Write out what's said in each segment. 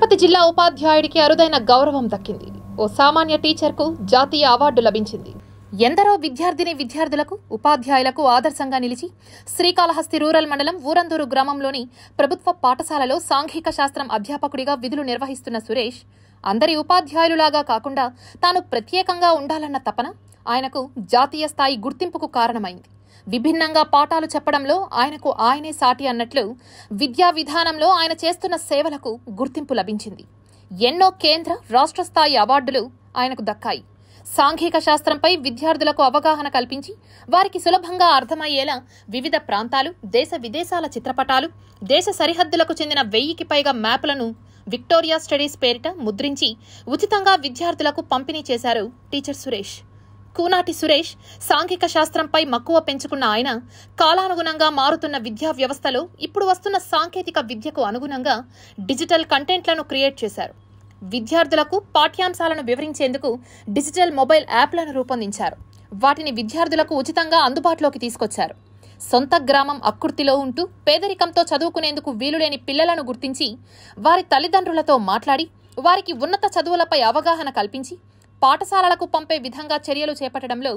తిరుపతి జిల్లా ఉపాధ్యాయుడికి అరుదైన గౌరవం దక్కింది. ఓ సామాన్య టీచర్కు జాతీయ అవార్డు లభించింది. ఎందరో విద్యార్థులకు ఉపాధ్యాయులకు ఆదర్శంగా నిలిచి శ్రీకాళహస్తి రూరల్ మండలం ఊరందూరు గ్రామంలోని ప్రభుత్వ పాఠశాలలో సాంఘిక శాస్త్రం అధ్యాపకుడిగా విధులు నిర్వహిస్తున్న సురేష్ అందరి ఉపాధ్యాయులులాగా కాకుండా తాను ప్రత్యేకంగా ఉండాలన్న తపన ఆయనకు జాతీయ స్థాయి గుర్తింపుకు కారణమైంది. విభిన్నంగా పాఠాలు చెప్పడంలో ఆయనకు ఆయనే సాటి అన్నట్లు విద్యా విధానంలో ఆయన చేస్తున్న సేవలకు గుర్తింపు లభించింది. ఎన్నో కేంద్ర రాష్ట్ర స్థాయి అవార్డులు ఆయనకు దక్కాయి. సాంఘిక శాస్త్రంపై విద్యార్థులకు అవగాహన కల్పించి వారికి సులభంగా అర్థమయ్యేలా వివిధ ప్రాంతాలు, దేశ విదేశాల చిత్రపటాలు, దేశ సరిహద్దులకు చెందిన 1000కి పైగా మ్యాప్లను విక్టోరియా స్టడీస్ పేరిట ముద్రించి ఉచితంగా విద్యార్థులకు పంపిణీ చేశారు టీచర్ సురేష్. కూనాటి సురేష్ సాంఘిక శాస్త్రంపై మక్కువ పెంచుకున్న ఆయన కాలానుగుణంగా మారుతున్న విద్యా వ్యవస్థలో ఇప్పుడు వస్తున్న సాంకేతిక విద్యకు అనుగుణంగా డిజిటల్ కంటెంట్లను క్రియేట్ చేశారు. విద్యార్థులకు పాఠ్యాంశాలను వివరించేందుకు డిజిటల్ మొబైల్ యాప్లను రూపొందించారు. వాటిని విద్యార్థులకు ఉచితంగా అందుబాటులోకి తీసుకొచ్చారు. సొంత గ్రామం అక్కుర్తిలో ఉంటూ పేదరికంతో చదువుకునేందుకు వీలులేని పిల్లలను గుర్తించి వారి తల్లిదండ్రులతో మాట్లాడి వారికి ఉన్నత చదువులపై అవగాహన కల్పించి పాఠశాలలకు పంపే విధంగా చర్యలు చేపట్టడంలో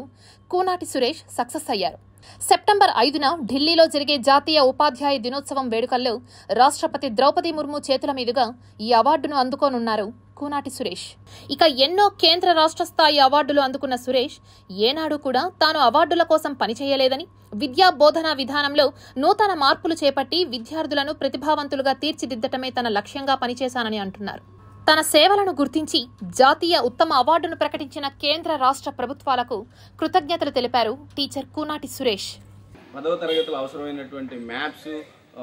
కూనాటి సురేష్ సక్సెస్ అయ్యారు. సెప్టెంబర్ 5న ఢిల్లీలో జరిగే జాతీయ ఉపాధ్యాయ దినోత్సవం వేడుకల్లో రాష్ట్రపతి ద్రౌపది ముర్ము చేతుల మీదుగా ఈ అవార్డును అందుకోనున్నారు కూనాటి సురేష్. ఇక ఎన్నో కేంద్ర రాష్ట్ర స్థాయి అవార్డులు అందుకున్న సురేష్ ఏనాడు కూడా తాను అవార్డుల కోసం పనిచేయలేదని, విద్యా బోధనా విధానంలో నూతన మార్పులు చేపట్టి విద్యార్థులను ప్రతిభావంతులుగా తీర్చిదిద్దటమే తన లక్ష్యంగా పనిచేశానని అంటున్నారు. తన సేవలను గుర్తించి జాతీయ ఉత్తమ అవార్డును ప్రకటించిన కేంద్ర రాష్ట్ర ప్రభుత్వాలకు కృతజ్ఞతలు తెలిపారు టీచర్ కూనాటి సురేష్. 10వ తరగతిలో అవసరమైనటువంటి మ్యాప్స్,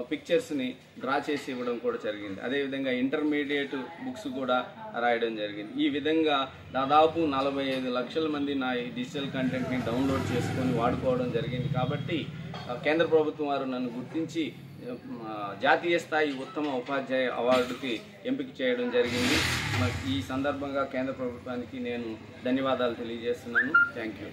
పిక్చర్స్ని డ్రా చేసి ఇవ్వడం కూడా జరిగింది. అదేవిధంగా ఇంటర్మీడియట్ బుక్స్ కూడా రాయడం జరిగింది. ఈ విధంగా దాదాపు 45 లక్షల మంది నా ఈ డిజిటల్ కంటెంట్ని డౌన్లోడ్ చేసుకొని వాడుకోవడం జరిగింది. కాబట్టి కేంద్ర ప్రభుత్వం వారు నన్ను గుర్తించి జాతీయ స్థాయి ఉత్తమ ఉపాధ్యాయ అవార్డుకి ఎంపిక చేయడం జరిగింది. ఈ సందర్భంగా కేంద్ర ప్రభుత్వానికి నేను ధన్యవాదాలు తెలియజేస్తున్నాను. Thank you.